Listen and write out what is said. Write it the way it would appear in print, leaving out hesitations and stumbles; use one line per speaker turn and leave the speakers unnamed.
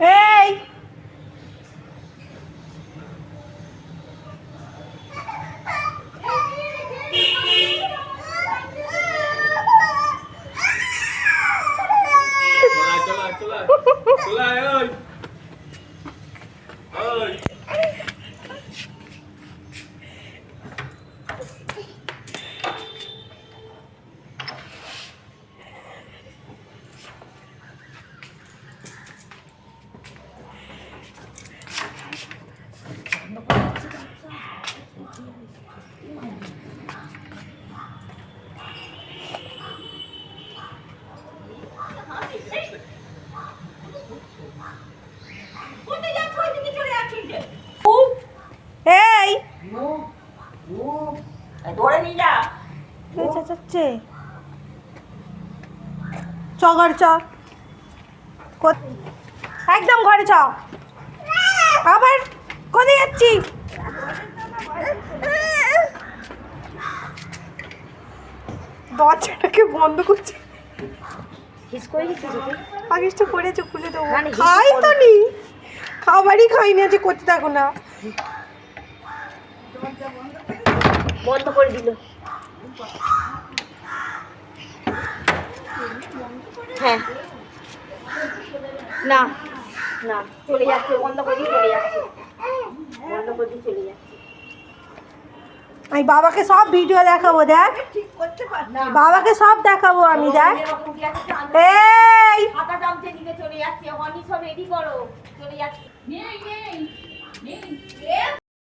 এই
ধরে নিয়ে যা।
চেঁচাচ্ছে চ ঘরে চ একদম ঘরে চ আবার কোথায় যাচ্ছি দরজাটাকে বন্ধ করছি আগেসটা করেছো খুলে দেবো খাই তো নি খাবারই খাইনি আজ করতে থাকো না
বন্ধ করে দিল। হ্যাঁ না না চলে যাচ্ছে, বন্ধ করে দিয়ে চলে যাচ্ছে, বন্ধ করে দিয়ে চলে যাচ্ছে।
আমি বাবাকে সব ভিডিও দেখাবো দেখ বাবাকে সব দেখাবো আমি দেখ এই
খাতা চামচে নিয়ে চলে যাচ্ছে, হনি সব রেডি করো, চলে যাচ্ছে।